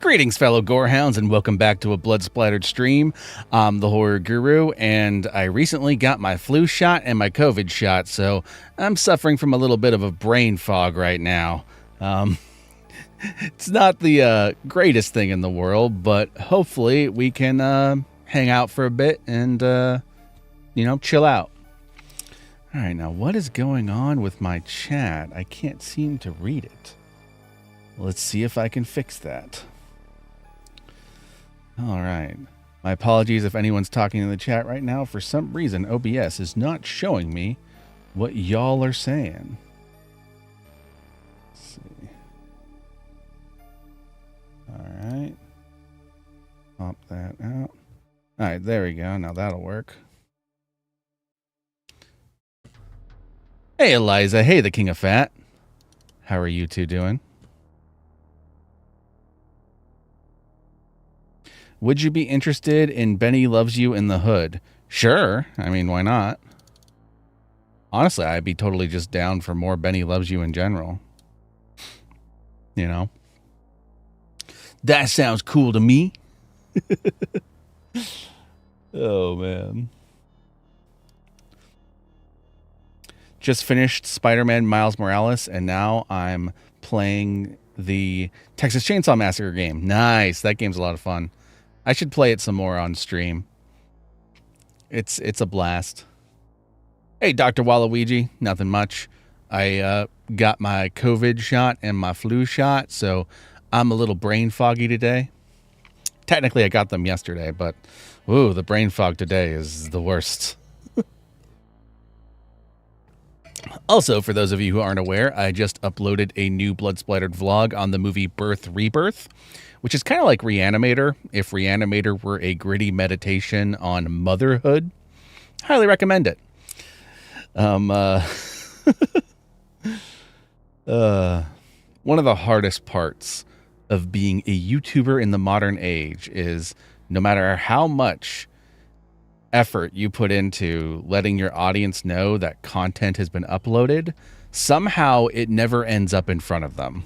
Greetings, fellow gorehounds, and welcome back to a blood-splattered stream. I'm the Horror Guru, and I recently got my flu shot and my COVID shot, so I'm suffering from a little bit of a brain fog right now. It's not the greatest thing in the world, but hopefully we can hang out for a bit and, chill out. All right, now what is going on with my chat? I can't seem to read it. Let's see if I can fix that. All right. My apologies if anyone's talking in the chat right now. For some reason, OBS is not showing me what y'all are saying. Let's see. All right. Pop that out. All right, there we go. Now that'll work. Hey, Eliza. Hey, the King of Fat. How are you two doing? Would you be interested in Benny Loves You in the Hood? Sure. I mean, why not? Honestly, I'd be totally just down for more Benny Loves You in general. You know? That sounds cool to me. Oh, man. Just finished Spider-Man Miles Morales, and now I'm playing the Texas Chainsaw Massacre game. Nice. That game's a lot of fun. I should play it some more on stream. It's a blast. Hey, Dr. Waluigi. Nothing much. I got my COVID shot and my flu shot, so I'm a little brain foggy today. Technically, I got them yesterday, but ooh, the brain fog today is the worst. Also, for those of you who aren't aware, I just uploaded a new Blood Splattered vlog on the movie Birth Rebirth, which is kind of like Reanimator, if Reanimator were a gritty meditation on motherhood. Highly recommend it. One of the hardest parts of being a YouTuber in the modern age is no matter how much effort you put into letting your audience know that content has been uploaded, somehow it never ends up in front of them.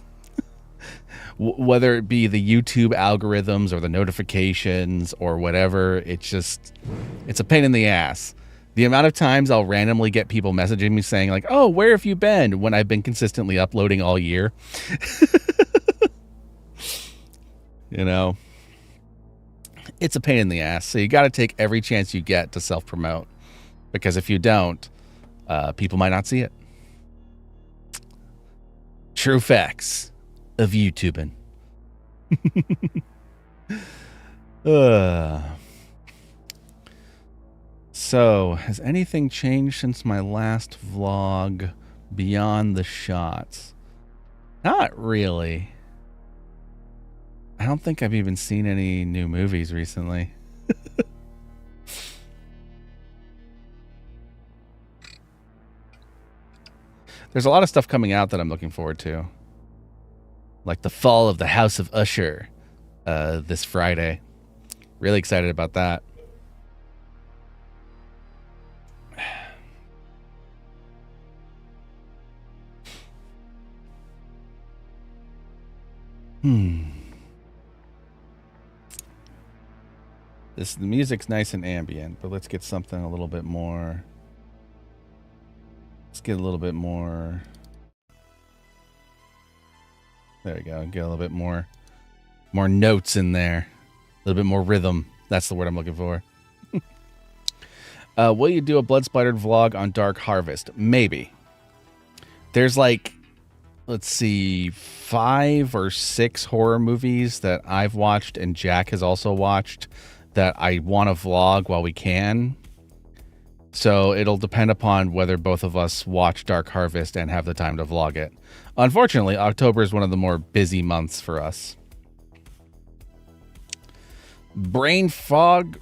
Whether it be the YouTube algorithms or the notifications or whatever, it's a pain in the ass. The amount of times I'll randomly get people messaging me saying like, oh, where have you been? When I've been consistently uploading all year. You know, it's a pain in the ass. So you got to take every chance you get to self-promote, because if you don't, people might not see it. True facts of YouTubing. So, has anything changed since my last vlog beyond the shots? Not really. I don't think I've even seen any new movies recently. There's a lot of stuff coming out that I'm looking forward to. Like the fall of the House of Usher this Friday. Really excited about that. The music's nice and ambient, but let's get something a little bit more. Let's get a little bit more. There we go. Get a little bit more notes in there. A little bit more rhythm. That's the word I'm looking for. Will you do a Blood Splattered vlog on Dark Harvest? Maybe. There's like, let's see, 5 or 6 horror movies that I've watched and Jack has also watched that I want to vlog while we can. So it'll depend upon whether both of us watch Dark Harvest and have the time to vlog it. Unfortunately, October is one of the more busy months for us. Brain fog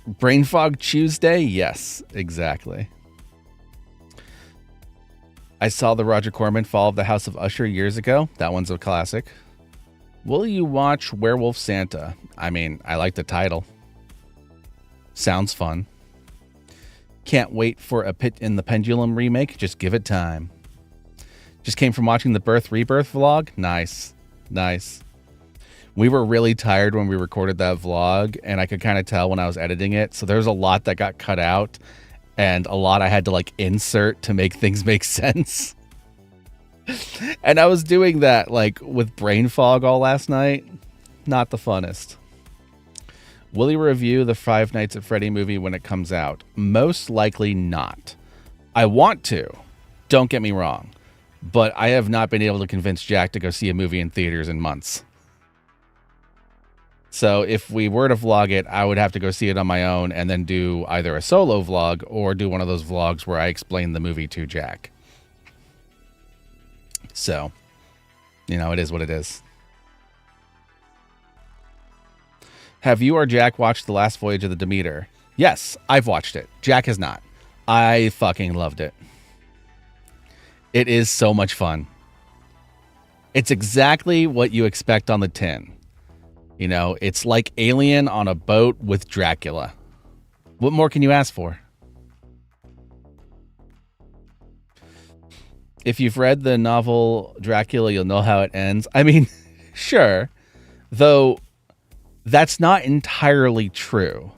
Tuesday? Yes, exactly. I saw the Roger Corman Fall of the House of Usher years ago. That one's a classic. Will you watch Werewolf Santa? I mean, I like the title. Sounds fun. Can't wait for a Pit in the Pendulum remake. Just give it time. Just came from watching the Birth Rebirth vlog. Nice. We were really tired when we recorded that vlog, and I could kind of tell when I was editing it. So there's a lot that got cut out, and a lot I had to like insert to make things make sense. And I was doing that like with brain fog all last night. Not the funnest. Will you review the Five Nights at Freddy movie when it comes out? Most likely not. I want to. Don't get me wrong. But I have not been able to convince Jack to go see a movie in theaters in months. So if we were to vlog it, I would have to go see it on my own and then do either a solo vlog or do one of those vlogs where I explain the movie to Jack. So, you know, it is what it is. Have you or Jack watched The Last Voyage of the Demeter? Yes, I've watched it. Jack has not. I fucking loved it. It is so much fun. It's exactly what you expect on the tin. You know, it's like Alien on a boat with Dracula. What more can you ask for? If you've read the novel Dracula, you'll know how it ends. I mean, sure. Though, that's not entirely true.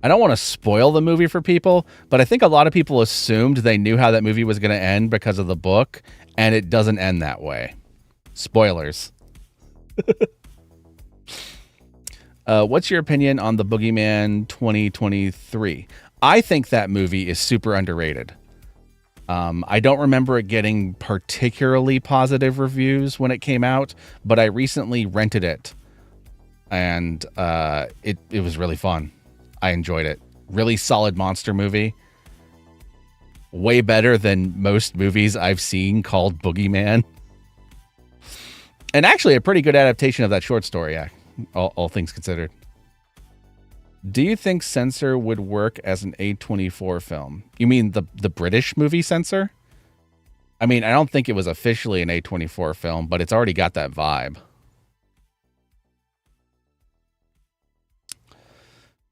I don't want to spoil the movie for people, but I think a lot of people assumed they knew how that movie was going to end because of the book, and it doesn't end that way. Spoilers. What's your opinion on The Boogeyman 2023? I think that movie is super underrated. I don't remember it getting particularly positive reviews when it came out, but I recently rented it, and it was really fun. I enjoyed it. Really solid monster movie. Way better than most movies I've seen called Boogeyman. And actually a pretty good adaptation of that short story, yeah, all things considered. Do you think Censor would work as an A24 film? You mean the British movie Censor? I mean, I don't think it was officially an A24 film, but it's already got that vibe.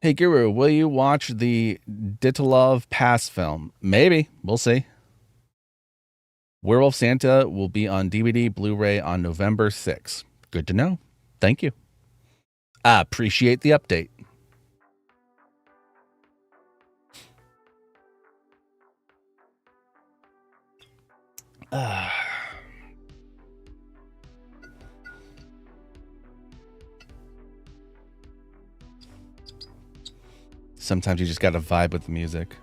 Hey, Guru, will you watch the Ditilov Pass film? Maybe. We'll see. Werewolf Santa will be on DVD, Blu-ray on November 6th. Good to know. Thank you. I appreciate the update. Sometimes you just got to vibe with the music.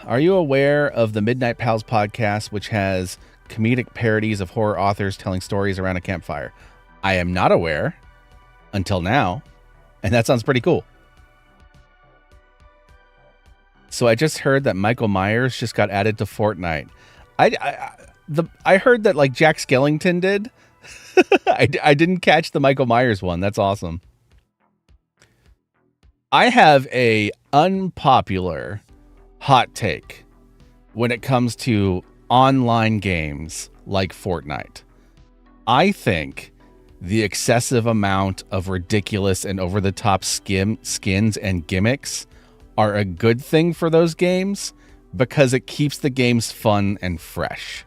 Are you aware of the Midnight Pals podcast, which has comedic parodies of horror authors telling stories around a campfire? I am not aware until now, and that sounds pretty cool. So I just heard that Michael Myers just got added to Fortnite. I heard that like Jack Skellington did. I didn't catch the Michael Myers one. That's awesome. I have a unpopular hot take when it comes to online games like Fortnite. I think the excessive amount of ridiculous and over-the-top skins and gimmicks are a good thing for those games because it keeps the games fun and fresh.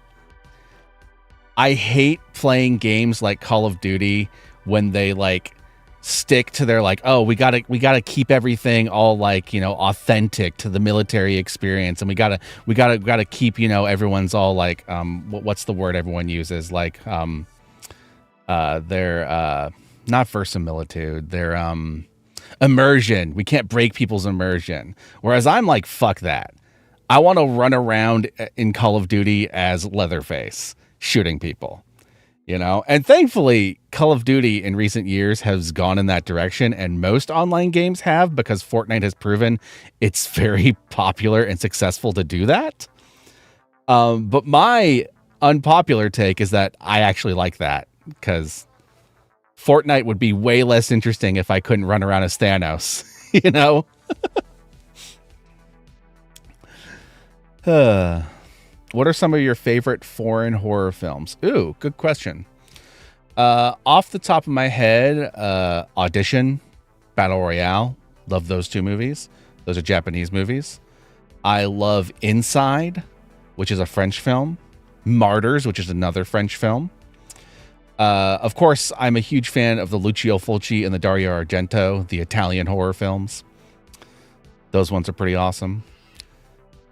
I hate playing games like Call of Duty when they like stick to their like, oh, we gotta keep everything all like, you know, authentic to the military experience, and we gotta keep, you know, everyone's all like, what's the word everyone uses, like their not verisimilitude, their immersion. We can't break people's immersion. Whereas I'm like, fuck that. I want to run around in Call of Duty as Leatherface, shooting people, you know? And thankfully, Call of Duty in recent years has gone in that direction, and most online games have, because Fortnite has proven it's very popular and successful to do that. But my unpopular take is that I actually like that, because Fortnite would be way less interesting if I couldn't run around as Thanos, you know? What are some of your favorite foreign horror films? Ooh, good question. Off the top of my head, Audition, Battle Royale. Love those two movies. Those are Japanese movies. I love Inside. which is a French film. Martyrs, which is another French film. Of course, I'm a huge fan of the Lucio Fulci and the Dario Argento, the Italian horror films. Those ones are pretty awesome.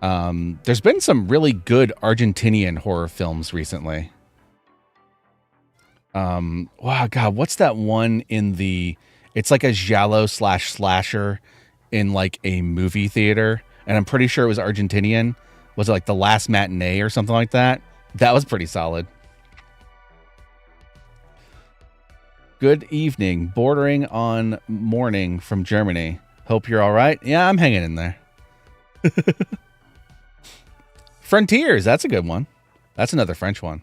There's been some really good Argentinian horror films recently. Wow, God, what's that one in the... It's like a giallo / slasher in like a movie theater. And I'm pretty sure it was Argentinian. Was it like The Last Matinee or something like that? That was pretty solid. Good evening, bordering on morning from Germany. Hope you're all right. Yeah, I'm hanging in there. Frontiers, that's a good one. That's another French one.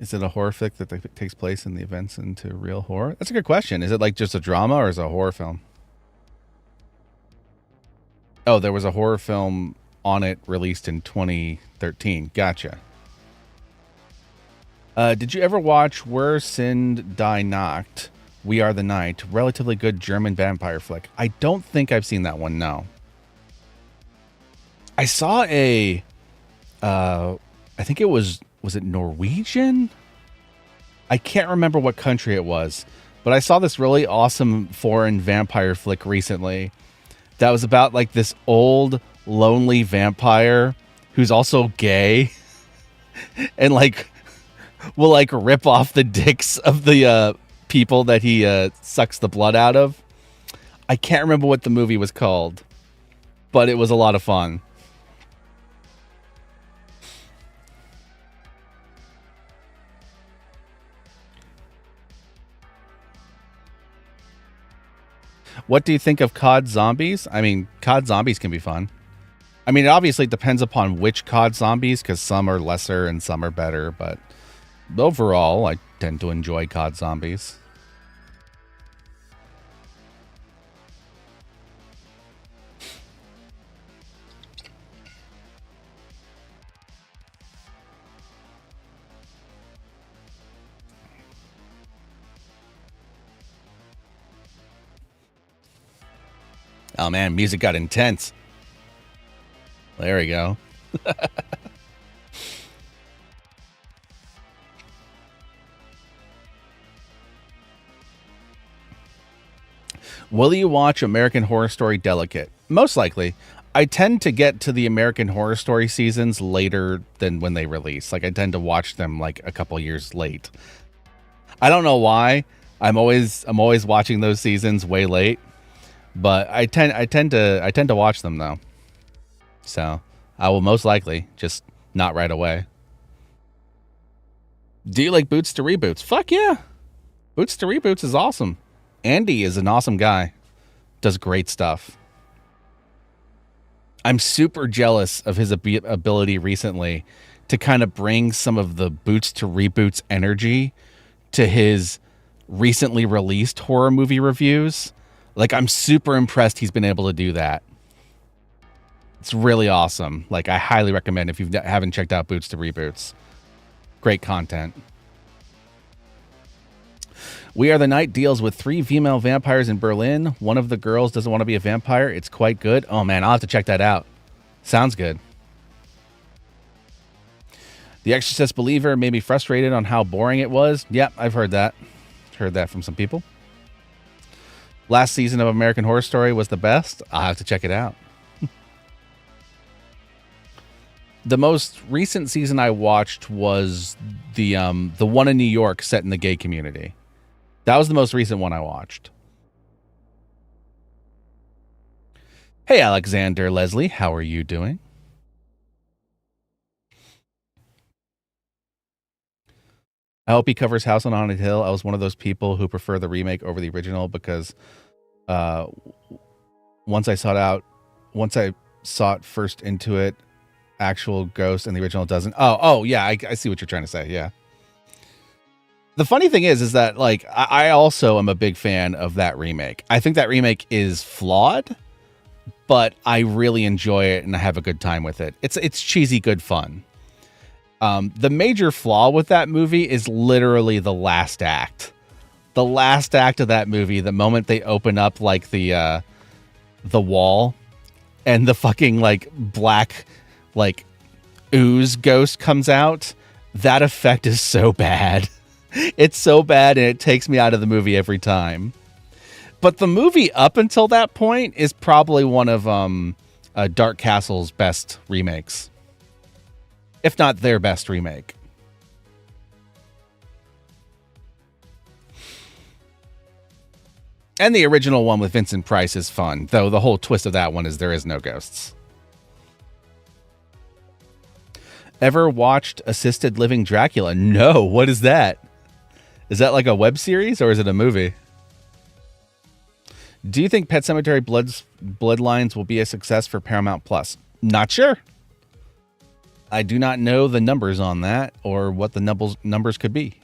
Is it a horror flick that takes place in the events into real horror? That's a good question. Is it like just a drama or is it a horror film? Oh, there was a horror film on it released in 2013. Gotcha. Did you ever watch Wir sind die Nacht? We Are the Night. Relatively good German vampire flick. I don't think I've seen that one, no. I saw a... I think it was it Norwegian? I can't remember what country it was, but I saw this really awesome foreign vampire flick recently that was about like this old lonely vampire who's also gay and like will like rip off the dicks of the people that he sucks the blood out of. I can't remember what the movie was called, but it was a lot of fun. What do you think of COD Zombies? I mean, COD Zombies can be fun. I mean, it obviously depends upon which COD Zombies, because some are lesser and some are better, but overall, I tend to enjoy COD Zombies. Oh man, music got intense. There we go. Will you watch American Horror Story Delicate? Most likely. I tend to get to the American Horror Story seasons later than when they release. Like I tend to watch them like a couple years late. I don't know why. I'm always watching those seasons way late. But I tend to watch them though. So I will most likely, just not right away. Do you like Boots to Reboots? Fuck yeah. Boots to Reboots is awesome. Andy is an awesome guy. Does great stuff. I'm super jealous of his ability recently to kind of bring some of the Boots to Reboots energy to his recently released horror movie reviews. Like, I'm super impressed he's been able to do that. It's really awesome. Like, I highly recommend if you haven't checked out Boots to Reboots. Great content. We Are the Night deals with 3 female vampires in Berlin. One of the girls doesn't want to be a vampire. It's quite good. Oh, man, I'll have to check that out. Sounds good. The Exorcist Believer made me frustrated on how boring it was. Yeah, I've heard that. Heard that from some people. Last season of American Horror Story was the best. I'll have to check it out. The most recent season I watched was the one in New York set in the gay community. That was the most recent one I watched. Hey, Alexander Leslie, how are you doing? I hope he covers House on Haunted Hill. I was one of those people who prefer the remake over the original because once I saw it first into it. Actual ghost and the original doesn't. Oh yeah, I see what you're trying to say. Yeah. The funny thing is that like I also am a big fan of that remake. I think that remake is flawed, but I really enjoy it and I have a good time with it. It's cheesy good fun. The major flaw with that movie is literally the last act. The last act of that movie, the moment they open up like the wall and the fucking like black like ooze ghost comes out, that effect is so bad. It's so bad and it takes me out of the movie every time. But the movie up until that point is probably one of Dark Castle's best remakes. If not their best remake. And the original one with Vincent Price is fun, though the whole twist of that one is there is no ghosts. Ever watched Assisted Living Dracula? No, what is that? Is that like a web series or is it a movie? Do you think Pet Sematary Bloodlines will be a success for Paramount Plus? Not sure. I do not know the numbers on that or what the numbers could be.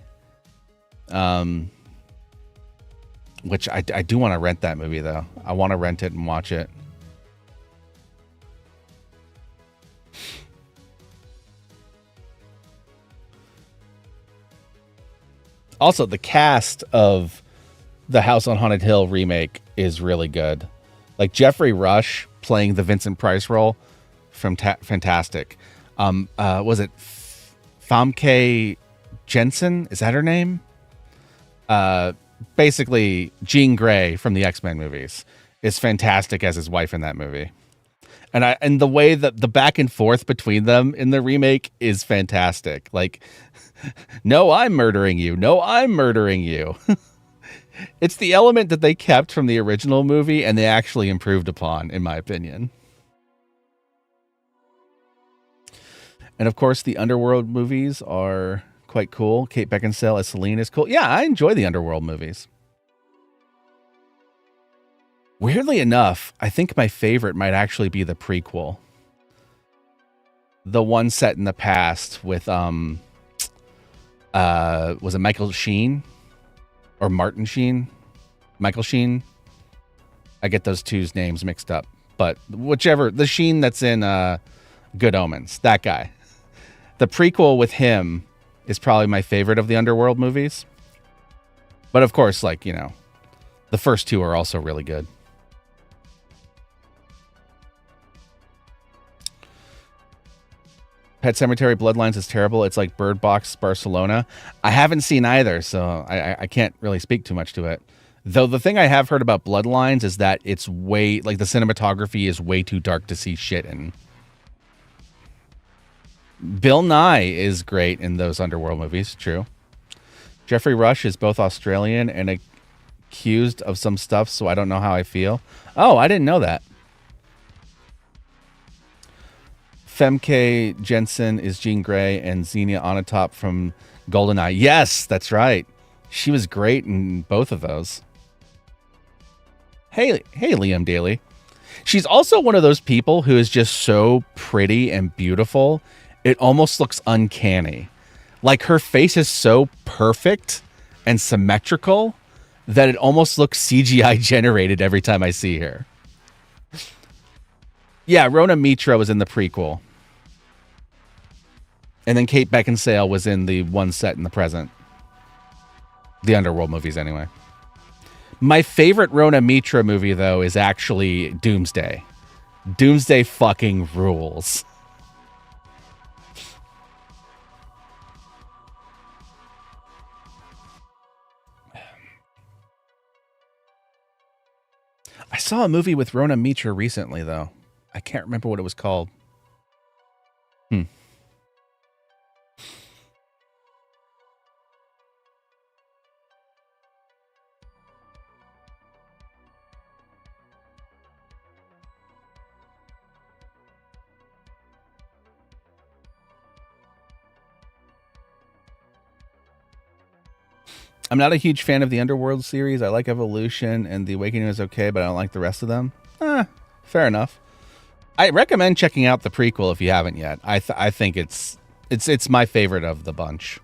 Which I do want to rent that movie though. I want to rent it and watch it. Also, the cast of the House on Haunted Hill remake is really good. Like Jeffrey Rush playing the Vincent Price role, fantastic. Was it Famke Jensen? Is that her name? Basically, Jean Grey from the X-Men movies is fantastic as his wife in that movie. And the way that the back and forth between them in the remake is fantastic. Like, no, I'm murdering you. No, I'm murdering you. It's the element that they kept from the original movie and they actually improved upon, in my opinion. And of course, the Underworld movies are quite cool. Kate Beckinsale as Celine is cool. Yeah, I enjoy the Underworld movies. Weirdly enough, I think my favorite might actually be the prequel. The one set in the past with was it Michael Sheen or Martin Sheen? Michael Sheen. I get those two's names mixed up, but whichever, the Sheen that's in Good Omens, that guy. The prequel with him is probably my favorite of the Underworld movies. But of course, like, you know, the first two are also really good. Pet Sematary Bloodlines is terrible. It's like Bird Box Barcelona. I haven't seen either, so I can't really speak too much to it. Though the thing I have heard about Bloodlines is that it's way, like the cinematography is way too dark to see shit in. Bill Nye is great in those Underworld movies, true. Jeffrey Rush is both Australian and accused of some stuff, so I don't know how I feel. Oh, I didn't know that. Femke Jensen is Jean Grey and Xenia Onatopp from GoldenEye. Yes, that's right. She was great in both of those. Hey, Liam Daly. She's also one of those people who is just so pretty and beautiful. It almost looks uncanny. Like her face is so perfect and symmetrical that it almost looks CGI generated every time I see her. Yeah, Rona Mitra was in the prequel. And then Kate Beckinsale was in the one set in the present. The Underworld movies, anyway. My favorite Rona Mitra movie, though, is actually Doomsday. Doomsday fucking rules. I saw a movie with Rona Mitra recently, though. I can't remember what it was called. I'm not a huge fan of the Underworld series. I like Evolution and The Awakening is okay, but I don't like the rest of them. Fair enough. I recommend checking out the prequel if you haven't yet. I think it's my favorite of the bunch.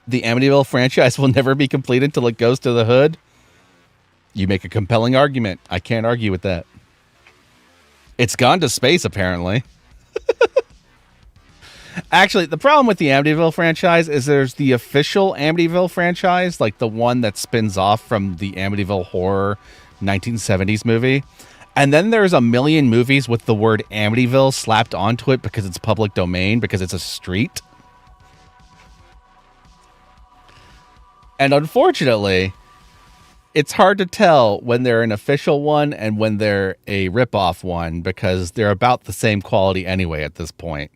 The Amityville franchise will never be complete until it goes to the hood. You make a compelling argument. I can't argue with that. It's gone to space, apparently. Actually, the problem with the Amityville franchise is there's the official Amityville franchise, like the one that spins off from the Amityville horror 1970s movie. And then there's a million movies with the word Amityville slapped onto it because it's public domain, because it's a street. And unfortunately, it's hard to tell when they're an official one and when they're a ripoff one, because they're about the same quality anyway at this point.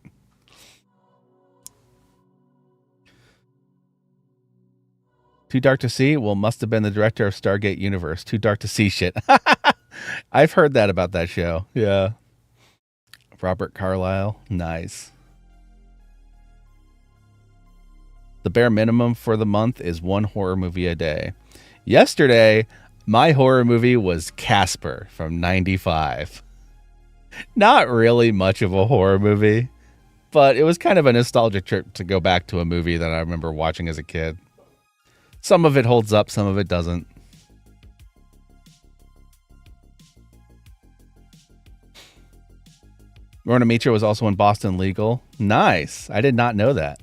Too Dark to See? Well, must have been the director of Stargate Universe. Too Dark to See shit. I've heard that about that show. Yeah. Robert Carlyle. Nice. The bare minimum for the month is one horror movie a day. Yesterday, my horror movie was Casper from 95. Not really much of a horror movie, but it was kind of a nostalgic trip to go back to a movie that I remember watching as a kid. Some of it holds up, some of it doesn't. Rona Mitra was also in Boston Legal. Nice. I did not know that.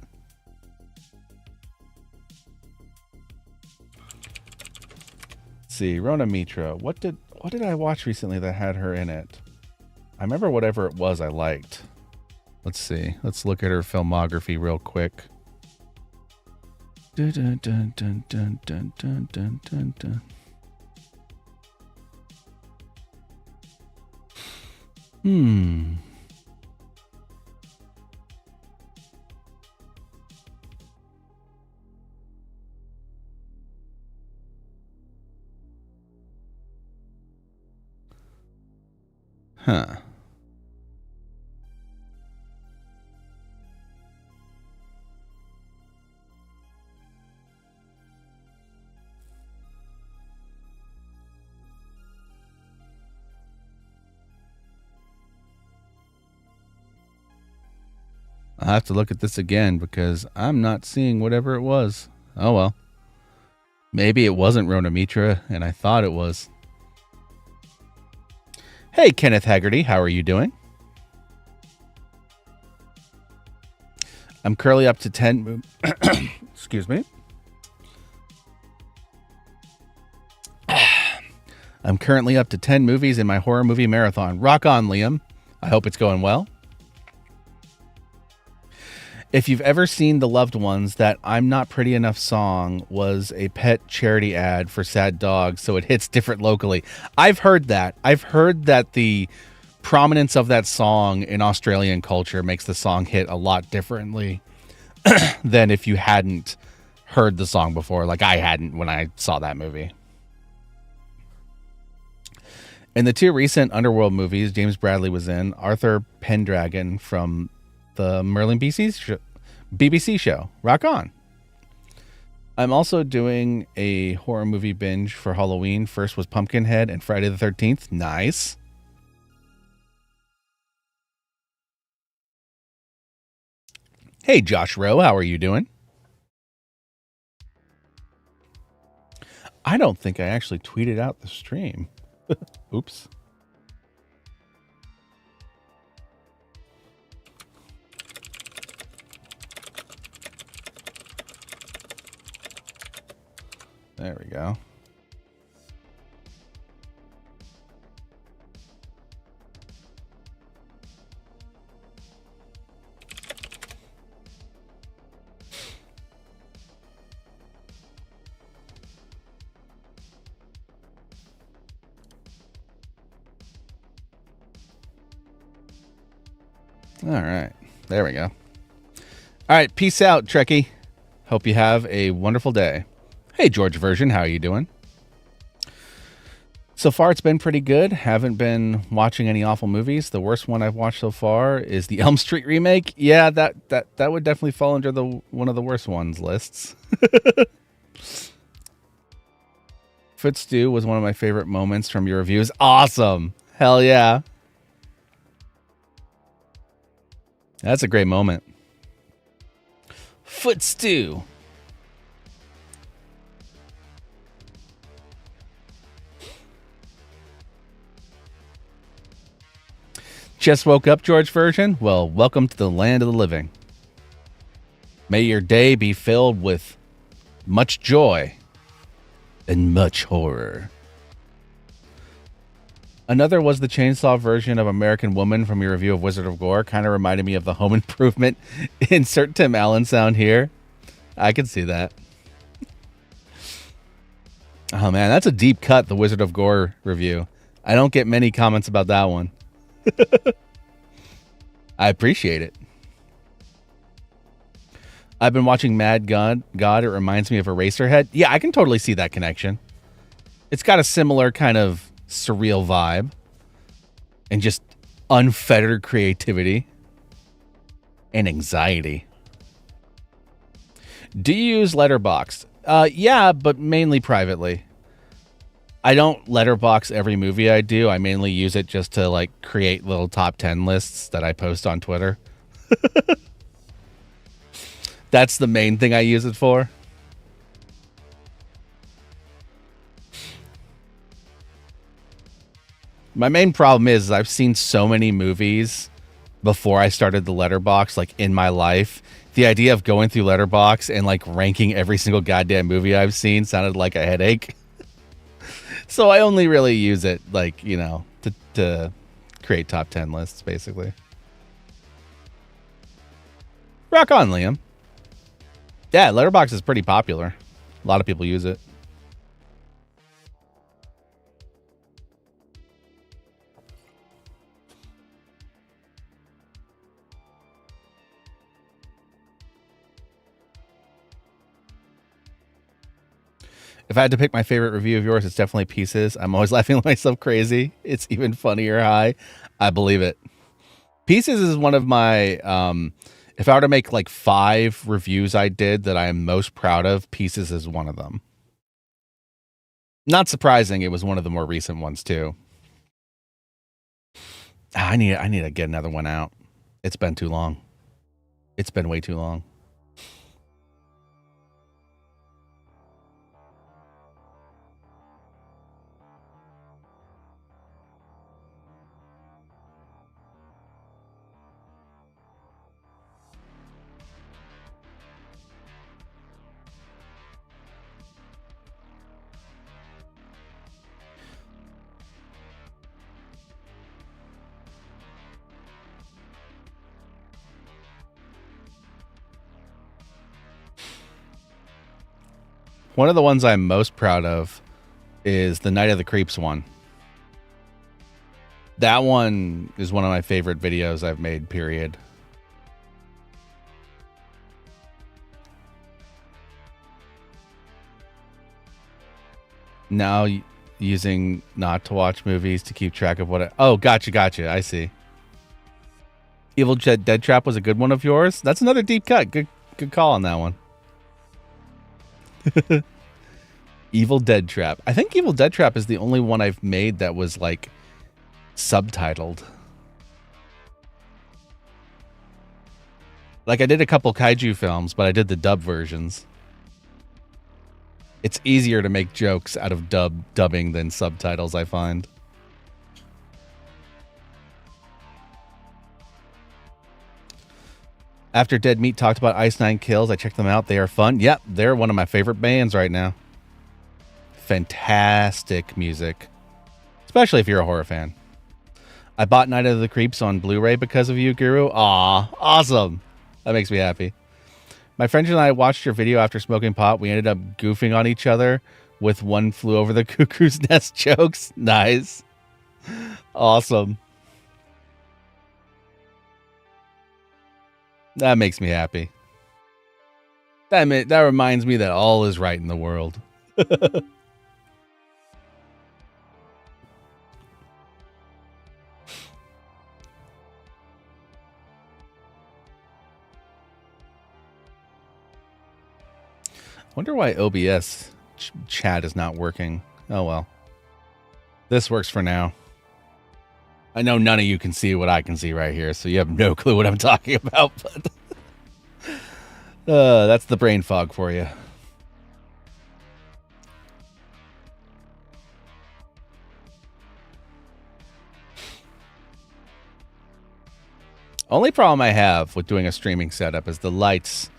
Let's see, Rona Mitra. What did I watch recently that had her in it? I remember whatever it was I liked. Let's see. Let's look at her filmography real quick. Dun, dun, dun, dun, dun, dun, dun, dun, dun. Huh. I'll have to look at this again because I'm not seeing whatever it was. Oh well. Maybe it wasn't Rona Mitra and I thought it was. Hey, Kenneth Haggerty, how are you doing? I'm currently up to 10... Excuse me. I'm currently up to 10 movies in my horror movie marathon. Rock on, Liam. I hope it's going well. If you've ever seen The Loved Ones, that I'm Not Pretty Enough song was a pet charity ad for sad dogs, so it hits different locally. I've heard that. I've heard that the prominence of that song in Australian culture makes the song hit a lot differently than if you hadn't heard the song before, like I hadn't when I saw that movie. In the two recent Underworld movies James Bradley was in, Arthur Pendragon from the Merlin BBC show. Rock on. I'm also doing a horror movie binge for Halloween. First was Pumpkinhead and Friday the 13th. Nice. Hey, Josh Rowe, how are you doing? I don't think I actually tweeted out the stream. Oops. There we go. All right. There we go. All right. Peace out, Trekkie. Hope you have a wonderful day. Hey, George Version, how are you doing? So far, it's been pretty good. Haven't been watching any awful movies. The worst one I've watched so far is the Elm Street remake. Yeah, that would definitely fall under the one of the worst ones lists. Foot stew was one of my favorite moments from your reviews. Awesome. Hell yeah. That's a great moment. Foot stew. Just woke up, George version? Well, welcome to the land of the living. May your day be filled with much joy and much horror. Another was the chainsaw version of American Woman from your review of Wizard of Gore. Kind of reminded me of the Home Improvement. Insert Tim Allen sound here. I can see that. Oh man, that's a deep cut, the Wizard of Gore review. I don't get many comments about that one. I appreciate it. I've been watching Mad God. It reminds me of Eraserhead. Yeah, I can totally see that connection. It's got a similar kind of surreal vibe and just unfettered creativity and anxiety. Do you use Letterboxd? Yeah, but mainly privately. I don't letterbox every movie I do. I mainly use it just to like create little top 10 lists that I post on Twitter. That's the main thing I use it for. My main problem is I've seen so many movies before I started the Letterbox, like in my life. The idea of going through Letterbox and like ranking every single goddamn movie I've seen sounded like a headache. So I only really use it, like, you know, to create top 10 lists, basically. Rock on, Liam. Yeah, Letterboxd is pretty popular. A lot of people use it. If I had to pick my favorite review of yours, it's definitely Pieces. I'm always laughing myself crazy. It's even funnier high. I believe it. Pieces is one of my, if I were to make like 5 reviews I did that I am most proud of, Pieces is one of them. Not surprising, it was one of the more recent ones too. I need to get another one out. It's been too long. It's been way too long. One of the ones I'm most proud of is the Night of the Creeps one. That one is one of my favorite videos I've made, period. Now using not to watch movies to keep track of what oh, gotcha. I see. Evil Dead Trap was a good one of yours. That's another deep cut. Good call on that one. Evil Dead Trap. I think Evil Dead Trap is the only one I've made that was like subtitled. Like I did a couple kaiju films, but I did the dub versions. It's easier to make jokes out of dubbing than subtitles, I find. After Dead Meat talked about Ice Nine Kills, I checked them out. They are fun. Yep, they're one of my favorite bands right now. Fantastic music. Especially if you're a horror fan. I bought Night of the Creeps on Blu-ray because of you, Guru. Aw, awesome. That makes me happy. My friends and I watched your video after smoking pot. We ended up goofing on each other with One Flew Over the Cuckoo's Nest jokes. Nice. Awesome. That makes me happy. That reminds me that all is right in the world. Wonder why OBS chat is not working. Oh, well. This works for now. I know none of you can see what I can see right here, so you have no clue what I'm talking about, but that's the brain fog for you. Only problem I have with doing a streaming setup is the lights.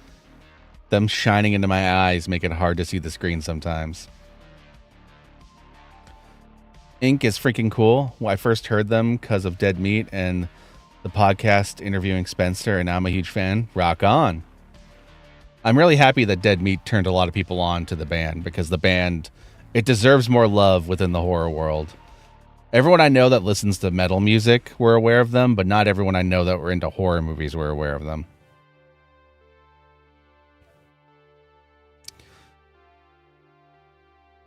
Them shining into my eyes make it hard to see the screen sometimes. Ink is freaking cool. I first heard them because of Dead Meat and the podcast interviewing Spencer, and now I'm a huge fan. Rock on. I'm really happy that Dead Meat turned a lot of people on to the band, because the band, it deserves more love within the horror world. Everyone I know that listens to metal music were aware of them, but not everyone I know that were into horror movies were aware of them.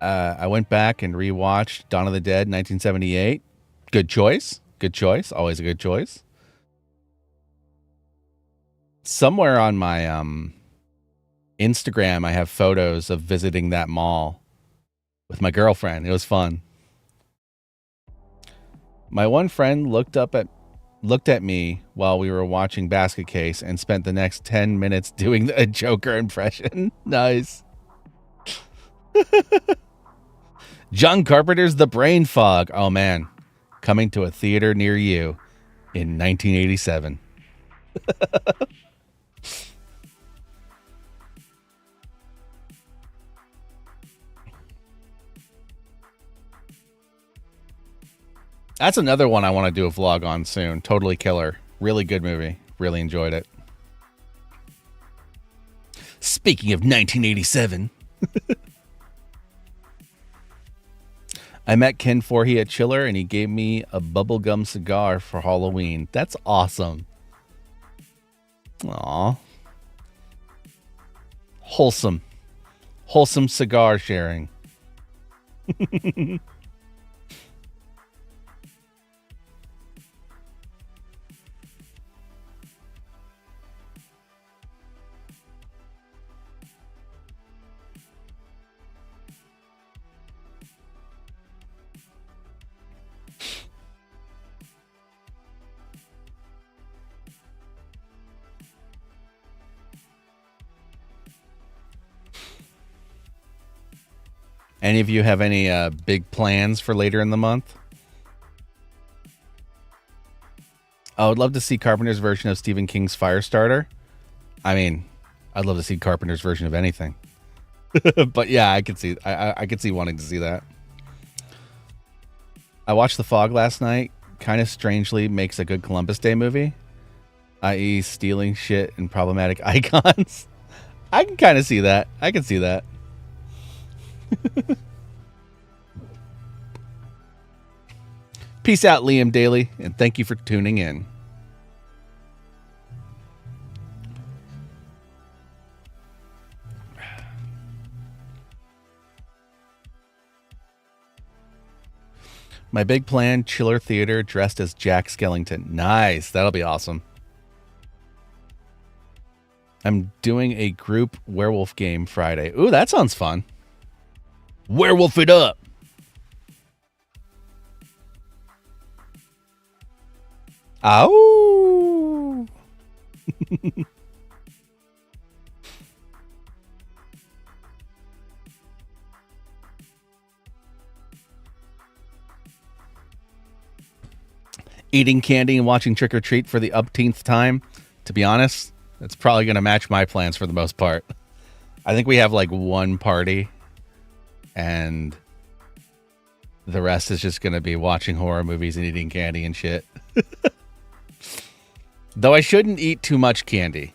I went back and rewatched Dawn of the Dead 1978. Good choice. Good choice. Always a good choice. Somewhere on my Instagram, I have photos of visiting that mall with my girlfriend. It was fun. My one friend looked at me while we were watching Basket Case and spent the next 10 minutes doing a Joker impression. Nice. John Carpenter's The Brain Fog. Oh, man. Coming to a theater near you in 1987. That's another one I want to do a vlog on soon. Totally killer. Really good movie. Really enjoyed it. Speaking of 1987. I met Ken Forhey at Chiller, and he gave me a bubblegum cigar for Halloween. That's awesome. Aw. Wholesome. Wholesome cigar sharing. Any of you have any big plans for later in the month? I would love to see Carpenter's version of Stephen King's Firestarter. I mean, I'd love to see Carpenter's version of anything. But yeah, I could see wanting to see that. I watched The Fog last night. Kind of strangely makes a good Columbus Day movie, i.e. stealing shit and problematic icons. I can kind of see that. I can see that. Peace out, Liam Daly, and thank you for tuning in. My big plan, Chiller Theater dressed as Jack Skellington. Nice. That'll be awesome. I'm doing a group werewolf game Friday. Ooh, that sounds fun. Werewolf it up. Ow. Eating candy and watching Trick or Treat for the umpteenth time. To be honest, that's probably going to match my plans for the most part. I think we have like one party, and the rest is just going to be watching horror movies and eating candy and shit. Though I shouldn't eat too much candy.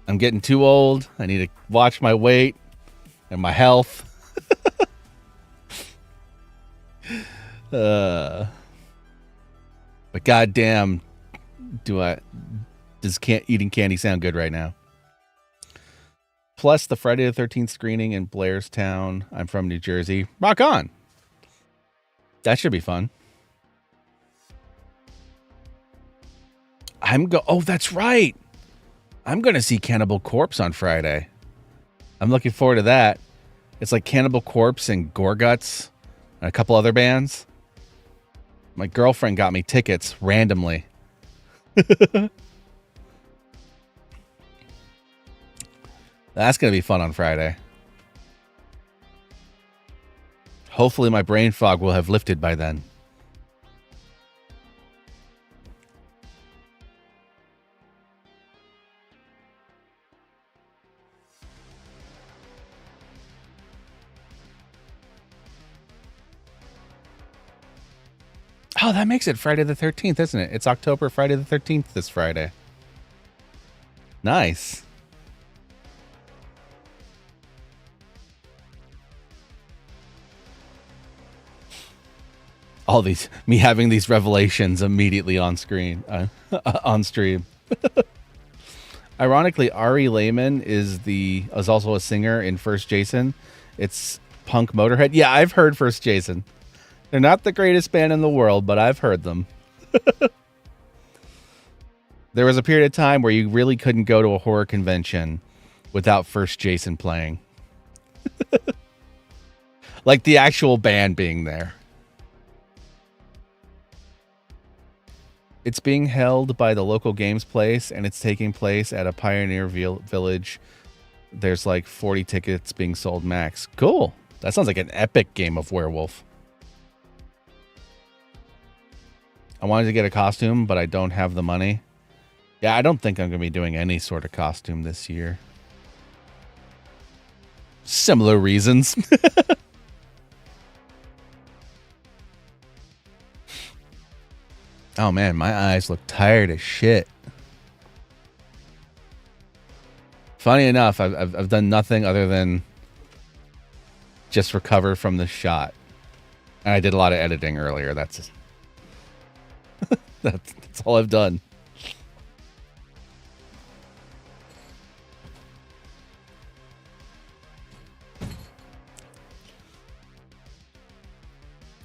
I'm getting too old. I need to watch my weight and my health. But goddamn, does eating candy sound good right now? Plus the Friday the 13th screening in Blairstown. I'm from New Jersey. Rock on. That should be fun. Oh, that's right. I'm going to see Cannibal Corpse on Friday. I'm looking forward to that. It's like Cannibal Corpse and Gore Guts and a couple other bands. My girlfriend got me tickets randomly. That's going to be fun on Friday. Hopefully my brain fog will have lifted by then. Oh, that makes it Friday the 13th, isn't it? It's October Friday the 13th this Friday. Nice. All these, me having these revelations immediately on screen, on stream. Ironically, Ari Lehman is also a singer in First Jason. It's punk Motorhead. Yeah, I've heard First Jason. They're not the greatest band in the world, but I've heard them. There was a period of time where you really couldn't go to a horror convention without First Jason playing. Like the actual band being there. It's being held by the local games place, and it's taking place at a pioneer village. There's like 40 tickets being sold max. Cool. That sounds like an epic game of werewolf. I wanted to get a costume, but I don't have the money. Yeah, I don't think I'm going to be doing any sort of costume this year. Similar reasons. Oh man, my eyes look tired as shit. Funny enough, I've done nothing other than just recover from the shot. And I did a lot of editing earlier. That's all I've done.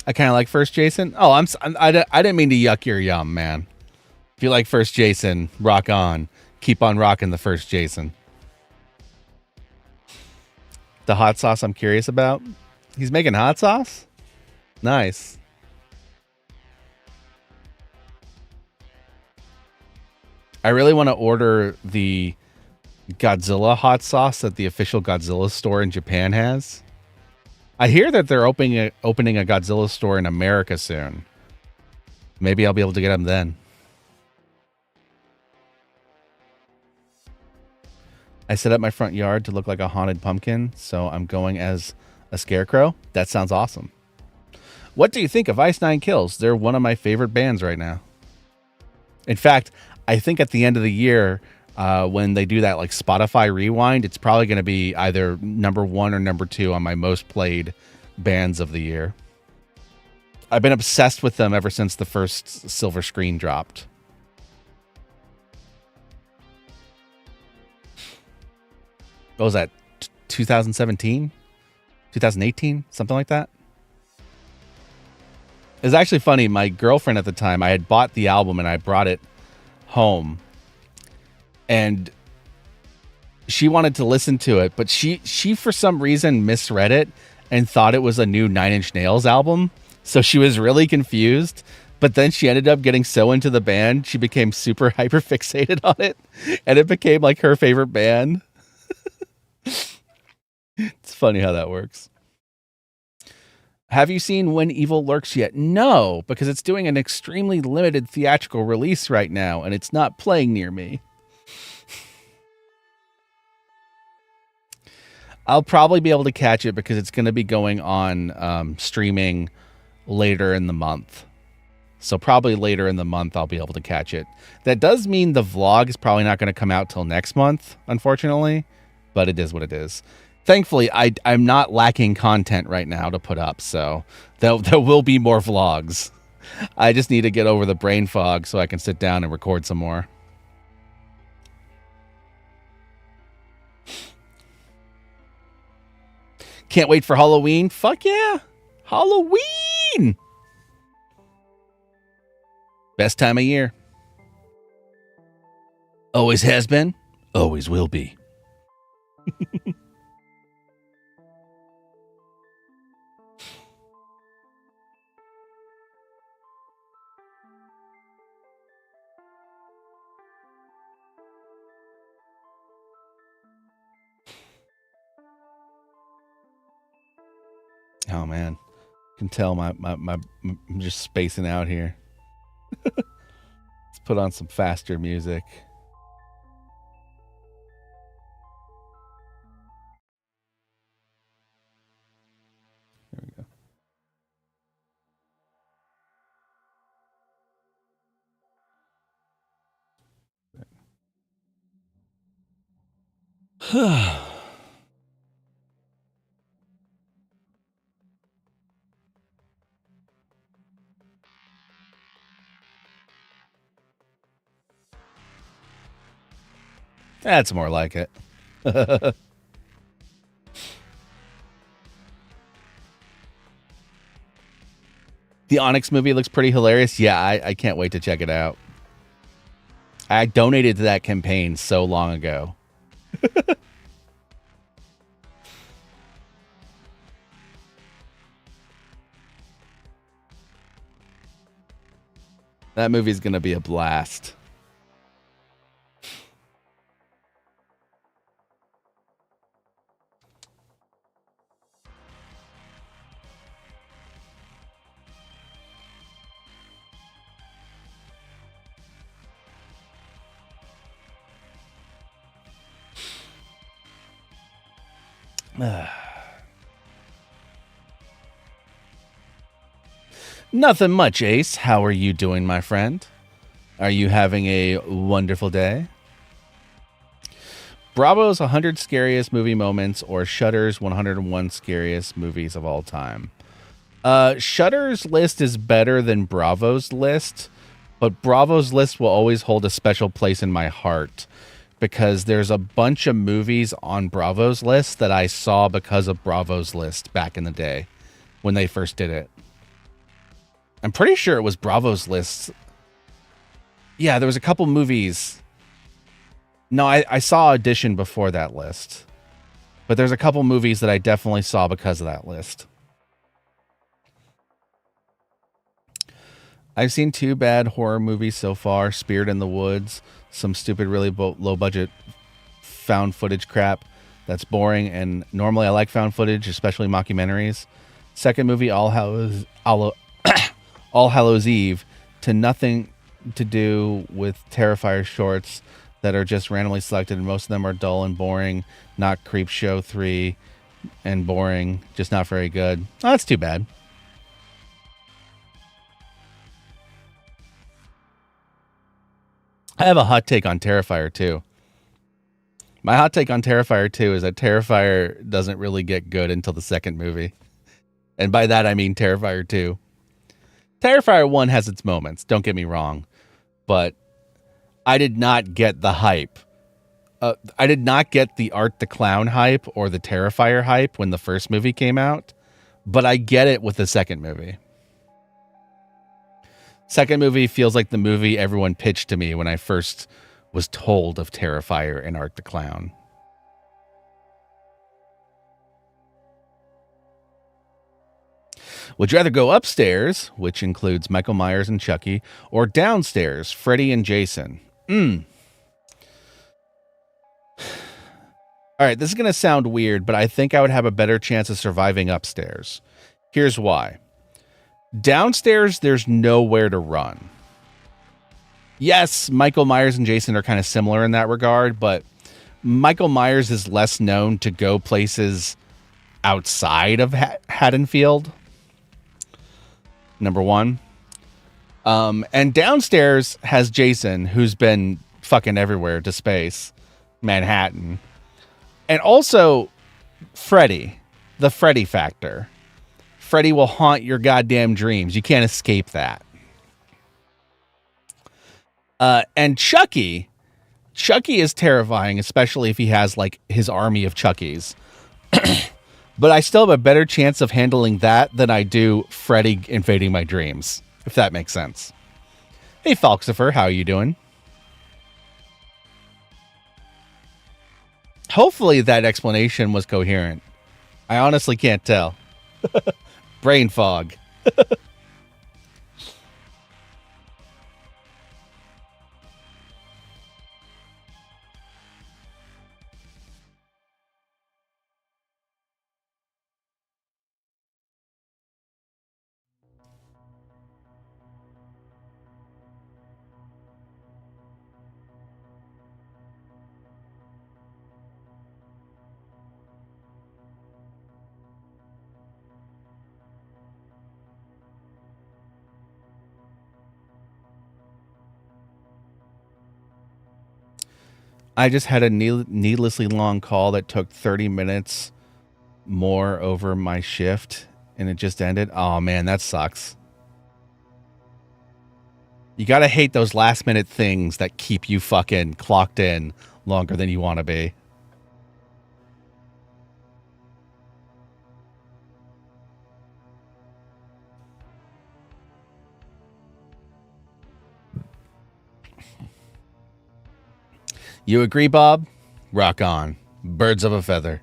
I kind of like First Jason. Oh, I didn't mean to yuck your yum, man. If you like First Jason, rock on. Keep on rocking the First Jason. The hot sauce I'm curious about. He's making hot sauce? Nice. I really want to order the Godzilla hot sauce that the official Godzilla store in Japan has. I hear that they're opening a Godzilla store in America soon. Maybe I'll be able to get them then. I set up my front yard to look like a haunted pumpkin, so I'm going as a scarecrow. That sounds awesome. What do you think of Ice Nine Kills? They're one of my favorite bands right now. In fact, I think at the end of the year, when they do that like Spotify rewind, it's probably going to be either number 1 or number 2 on my most played bands of the year. I've been obsessed with them ever since the first silver screen dropped. What was that? 2017? 2018? Something like that? It was actually funny. My girlfriend at the time, I had bought the album and I brought it home. And she wanted to listen to it, but she for some reason misread it and thought it was a new Nine Inch Nails album. So she was really confused. But then she ended up getting so into the band, she became super hyper fixated on it. And it became like her favorite band. It's funny how that works. Have you seen When Evil Lurks yet? No, because it's doing an extremely limited theatrical release right now, and it's not playing near me. I'll probably be able to catch it because it's going to be going on streaming later in the month. So probably later in the month, I'll be able to catch it. That does mean the vlog is probably not going to come out till next month, unfortunately, but it is what it is. Thankfully, I'm not lacking content right now to put up, so there will be more vlogs. I just need to get over the brain fog so I can sit down and record some more. Can't wait for Halloween. Fuck yeah. Halloween. Best time of year. Always has been. Always will be. Oh man, you can tell I'm just spacing out here. Let's put on some faster music. There we go. That's more like it. The Onyx movie looks pretty hilarious. Yeah, I can't wait to check it out. I donated to that campaign so long ago. That movie's going to be a blast. Nothing much, Ace. How are you doing, my friend? Are you having a wonderful day? Bravo's 100 scariest movie moments or Shudder's 101 scariest movies of all time. Shudder's list is better than Bravo's list, but Bravo's list will always hold a special place in my heart because there's a bunch of movies on Bravo's list that I saw because of Bravo's list back in the day when they first did it. I'm pretty sure it was Bravo's list. Yeah, there was a couple movies. No, I saw Audition before that list. But there's a couple movies that I definitely saw because of that list. I've seen 2 bad horror movies so far. Spirit in the Woods. Some stupid, really low budget found footage crap. That's boring. And normally I like found footage, especially mockumentaries. Second movie, All Hallows Eve, to nothing to do with Terrifier shorts that are just randomly selected, and most of them are dull and boring. Not Creepshow 3 and boring, just not very good. Oh, that's too bad. I have a hot take on Terrifier 2. My hot take on Terrifier 2 is that Terrifier doesn't really get good until the second movie. And by that, I mean Terrifier 2. Terrifier 1 has its moments, don't get me wrong. But I did not get the hype. I did not get the Art the Clown hype or the Terrifier hype when the first movie came out. But I get it with the second movie. Second movie feels like the movie everyone pitched to me when I first was told of Terrifier and Art the Clown. Would you rather go upstairs, which includes Michael Myers and Chucky, or downstairs, Freddy and Jason? All right, this is going to sound weird, but I think I would have a better chance of surviving upstairs. Here's why. Downstairs, there's nowhere to run. Yes, Michael Myers and Jason are kind of similar in that regard, but Michael Myers is less known to go places outside of Haddonfield. Number one. And downstairs has Jason, who's been fucking everywhere to space, Manhattan. And also Freddy, the Freddy factor. Freddy will haunt your goddamn dreams. You can't escape that. And Chucky is terrifying, especially if he has like his army of Chuckies. But I still have a better chance of handling that than I do Freddy invading my dreams, if that makes sense. Hey, Falxifer, how are you doing? Hopefully that explanation was coherent. I honestly can't tell. Brain fog. I just had a needlessly long call that took 30 minutes more over my shift and it just ended. Oh man, that sucks. You gotta hate those last minute things that keep you fucking clocked in longer than you want to be. You agree, Bob? Rock on. Birds of a feather.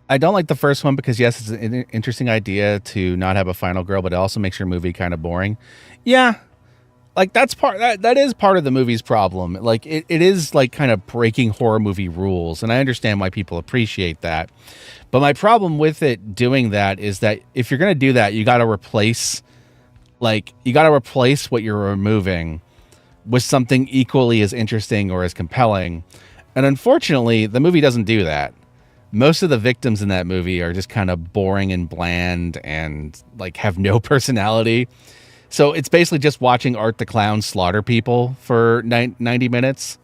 I don't like the first one because yes, it's an interesting idea to not have a final girl, but it also makes your movie kind of boring. Yeah, like that is part of the movie's problem. Like it is like kind of breaking horror movie rules, and I understand why people appreciate that. But my problem with it doing that is that if you're gonna do that, you gotta replace what you're removing with something equally as interesting or as compelling. And unfortunately, the movie doesn't do that. Most of the victims in that movie are just kind of boring and bland and like have no personality. So it's basically just watching Art the Clown slaughter people for 90 minutes.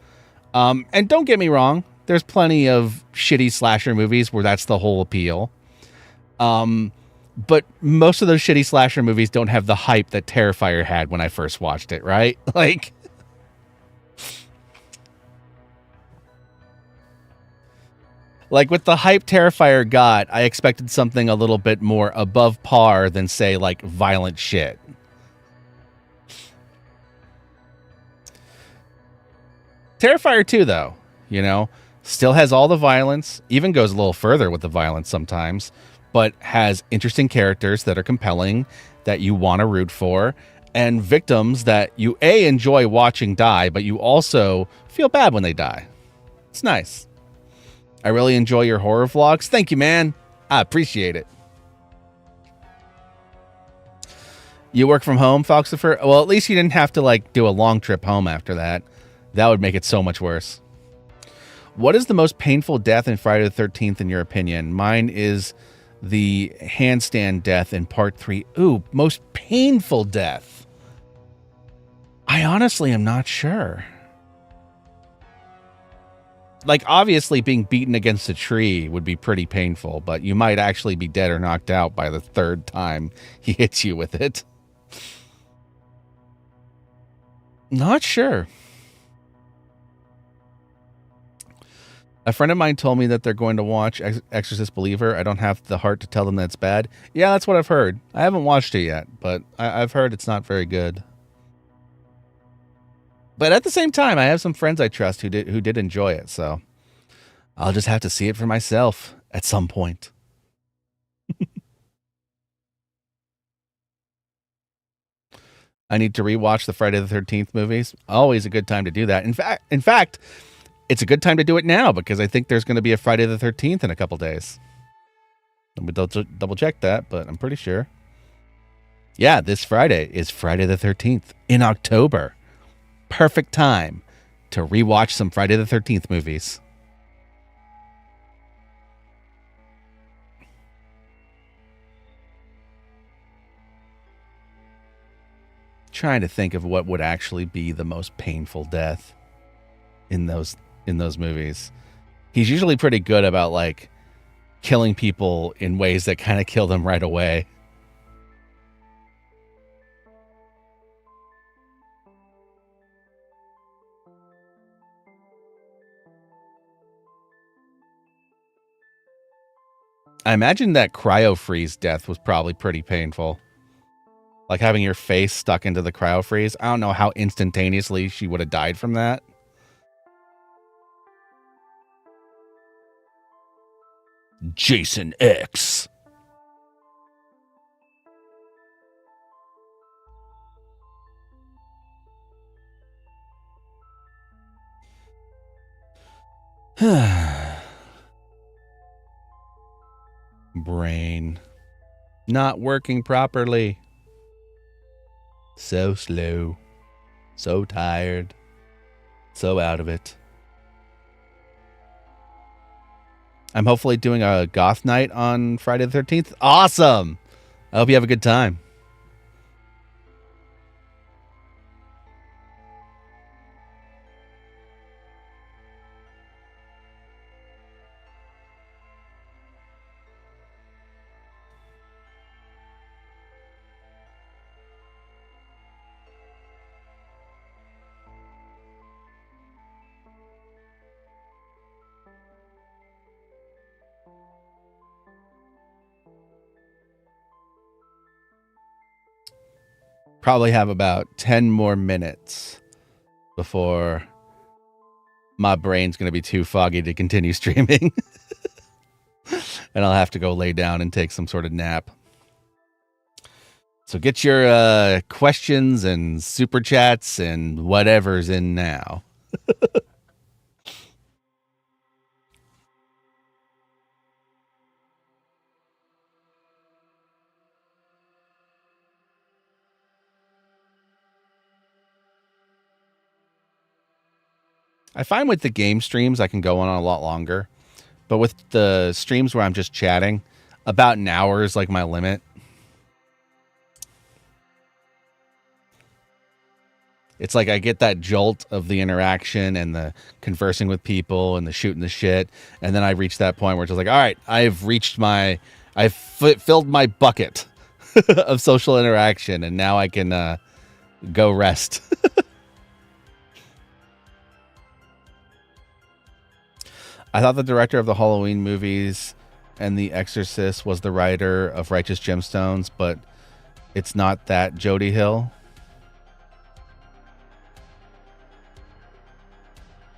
And don't get me wrong, there's plenty of shitty slasher movies where that's the whole appeal. But most of those shitty slasher movies don't have the hype that Terrifier had when I first watched it, right? Like with the hype Terrifier got, I expected something a little bit more above par than say like violent shit. Terrifier 2 though, still has all the violence, even goes a little further with the violence sometimes, but has interesting characters that are compelling that you want to root for and victims that you enjoy watching die, but you also feel bad when they die. It's nice. I really enjoy your horror vlogs. Thank you, man. I appreciate it. You work from home, Foxifer? Well, at least you didn't have to like do a long trip home after that. That would make it so much worse. What is the most painful death in Friday the 13th in your opinion? Mine is the handstand death in part 3. Ooh, most painful death. I honestly am not sure. Like, obviously, being beaten against a tree would be pretty painful, but you might actually be dead or knocked out by the third time he hits you with it. Not sure. A friend of mine told me that they're going to watch Exorcist Believer. I don't have the heart to tell them that it's bad. Yeah, that's what I've heard. I haven't watched it yet, but I've heard it's not very good. But at the same time, I have some friends I trust who did enjoy it, so I'll just have to see it for myself at some point. I need to rewatch the Friday the 13th movies. Always a good time to do that. In fact, it's a good time to do it now because I think there's going to be a Friday the 13th in a couple days. Let me double check that, but I'm pretty sure. Yeah, this Friday is Friday the 13th in October. Perfect time to rewatch some Friday the 13th movies. Trying to think of what would actually be the most painful death in those movies. He's usually pretty good about like killing people in ways that kind of kill them right away. I imagine that cryo freeze death was probably pretty painful. Like having your face stuck into the cryo freeze. I don't know how instantaneously she would have died from that. Jason X. Brain. Not working properly. So slow. So tired. So out of it. I'm hopefully doing a goth night on Friday the 13th. Awesome! I hope you have a good time. Probably have about 10 more minutes before my brain's going to be too foggy to continue streaming. And I'll have to go lay down and take some sort of nap. So get your questions and super chats and whatever's in now. I find with the game streams, I can go on a lot longer. But with the streams where I'm just chatting, about an hour is like my limit. It's like I get that jolt of the interaction and the conversing with people and the shooting the shit. And then I reach that point where it's just like, all right, I've filled my bucket of social interaction. And now I can go rest. I thought the director of the Halloween movies and The Exorcist was the writer of Righteous Gemstones, but it's not that Jody Hill.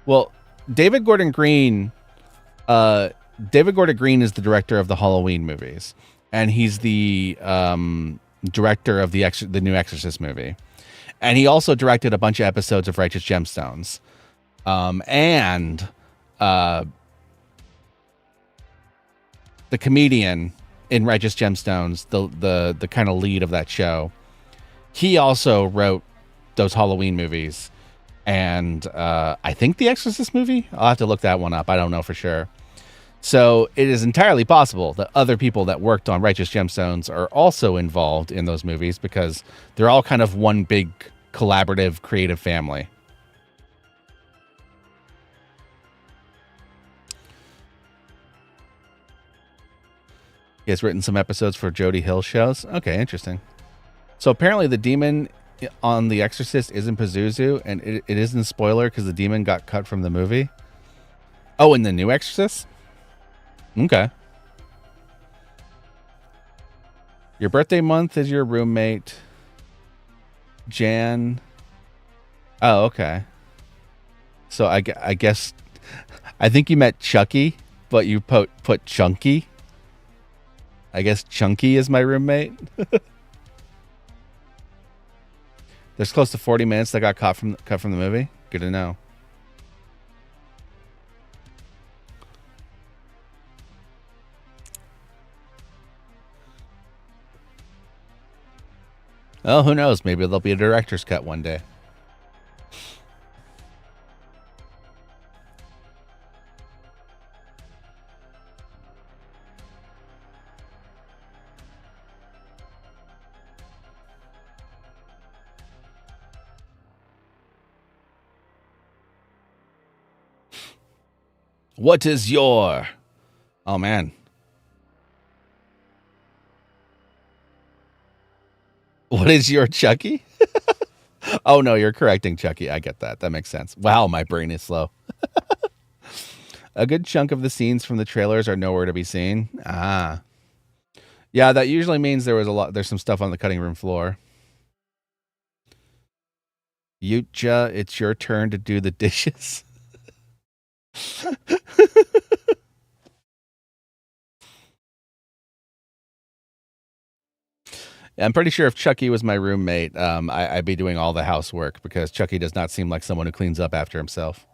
Well, David Gordon Green is the director of the Halloween movies, and he's the director of the new Exorcist movie, and he also directed a bunch of episodes of Righteous Gemstones, and the comedian in Righteous Gemstones, the kind of lead of that show, he also wrote those Halloween movies. And I think the Exorcist movie, I'll have to look that one up. I don't know for sure. So it is entirely possible that other people that worked on Righteous Gemstones are also involved in those movies because they're all kind of one big collaborative creative family. He has written some episodes for Jody Hill shows. Okay, interesting. So apparently the demon on The Exorcist isn't Pazuzu, and it isn't a spoiler because the demon got cut from the movie. Oh, in the new Exorcist? Okay. Your birthday month is your roommate, Jan. Oh, okay. So I guess, I think you met Chucky, but you put Chunky. I guess Chunky is my roommate. There's close to 40 minutes that got cut from the movie. Good to know. Oh, who knows? Maybe there'll be a director's cut one day. What is your... Oh, man. What is your Chucky? Oh, no, you're correcting Chucky. I get that. That makes sense. Wow, my brain is slow. A good chunk of the scenes from the trailers are nowhere to be seen. Ah. Yeah, that usually means there's some stuff on the cutting room floor. Yucha, it's your turn to do the dishes. I'm pretty sure if Chucky was my roommate, I'd be doing all the housework because Chucky does not seem like someone who cleans up after himself.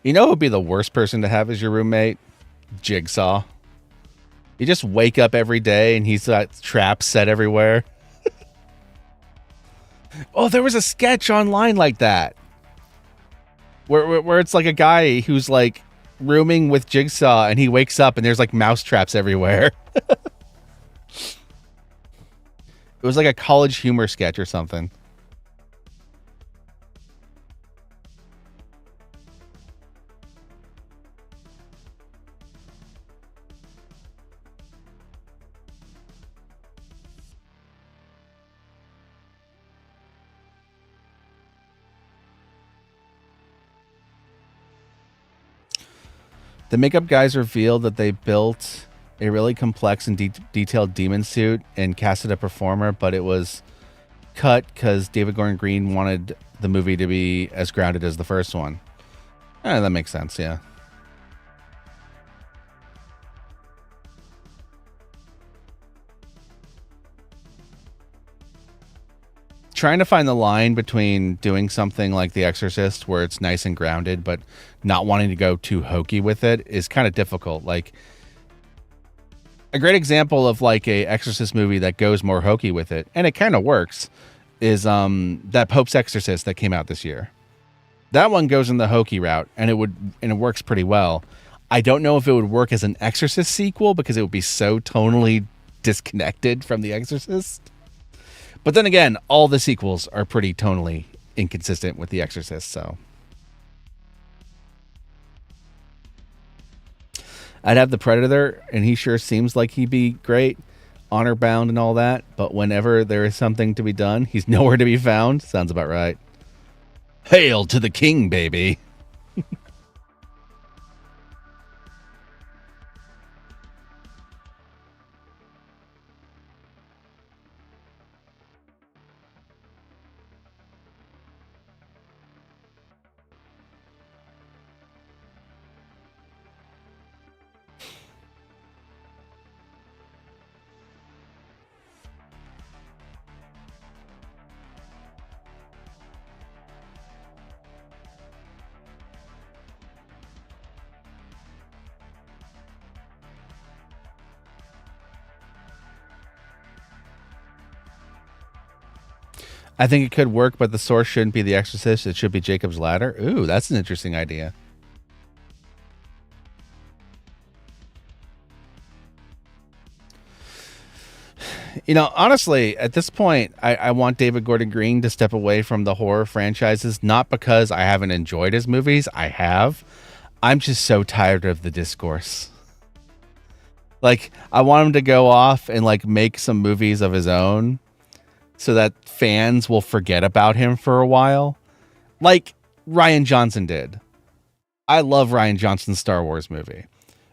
You know who would be the worst person to have as your roommate? Jigsaw. You just wake up every day and he's got traps set everywhere. Oh, there was a sketch online like that. Where it's like a guy who's like rooming with Jigsaw and he wakes up and there's like mouse traps everywhere. It was like a College Humor sketch or something. The makeup guys revealed that they built a really complex and detailed demon suit and casted a performer, but it was cut because David Gordon Green wanted the movie to be as grounded as the first one. That makes sense, yeah. Trying to find the line between doing something like The Exorcist where it's nice and grounded but not wanting to go too hokey with it is kind of difficult. Like a great example of like a Exorcist movie that goes more hokey with it, and it kind of works, is that Pope's Exorcist that came out this year. That one goes in the hokey route and it works pretty well. I don't know if it would work as an Exorcist sequel because it would be so tonally disconnected from The Exorcist. But then again, all the sequels are pretty tonally inconsistent with The Exorcist, so. I'd have the Predator, and he sure seems like he'd be great, honor bound and all that, but whenever there is something to be done, he's nowhere to be found. Sounds about right. Hail to the king, baby. I think it could work, but the source shouldn't be The Exorcist. It should be Jacob's Ladder. Ooh, that's an interesting idea. You know, honestly, at this point, I want David Gordon Green to step away from the horror franchises, not because I haven't enjoyed his movies. I have. I'm just so tired of the discourse. Like, I want him to go off and, like, make some movies of his own so that fans will forget about him for a while. Like Rian Johnson did. I love Rian Johnson's Star Wars movie,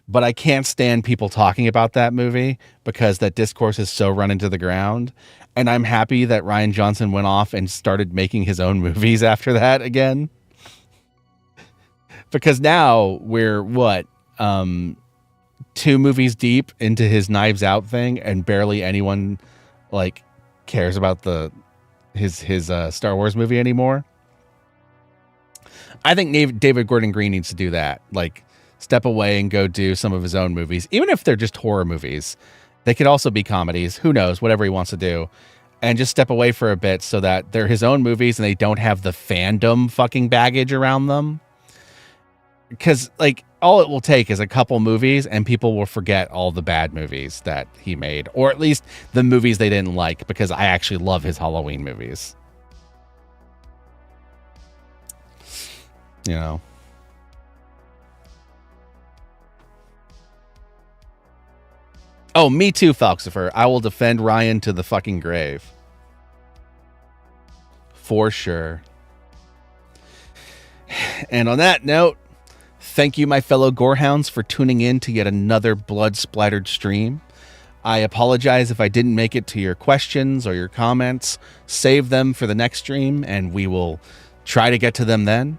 but I can't stand people talking about that movie because that discourse is so run into the ground. And I'm happy that Rian Johnson went off and started making his own movies after that again. Because now we're 2 movies deep into his Knives Out thing, and barely anyone like cares about his Star Wars movie anymore. I think David Gordon Green needs to do that. Like, step away and go do some of his own movies, even if they're just horror movies. They could also be comedies. Who knows? Whatever he wants to do, and just step away for a bit so that they're his own movies and they don't have the fandom fucking baggage around them. Because like all it will take is a couple movies and people will forget all the bad movies that he made, or at least the movies they didn't like, because I actually love his Halloween movies. You know. Oh, me too, Falxifer. I will defend Ryan to the fucking grave. For sure. And on that note, thank you, my fellow Gorehounds, for tuning in to yet another blood-splattered stream. I apologize if I didn't make it to your questions or your comments. Save them for the next stream, and we will try to get to them then.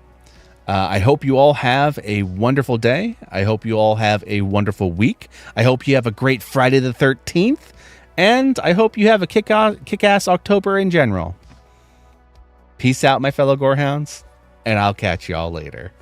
I hope you all have a wonderful day. I hope you all have a wonderful week. I hope you have a great Friday the 13th. And I hope you have a kick-ass October in general. Peace out, my fellow Gorehounds, and I'll catch y'all later.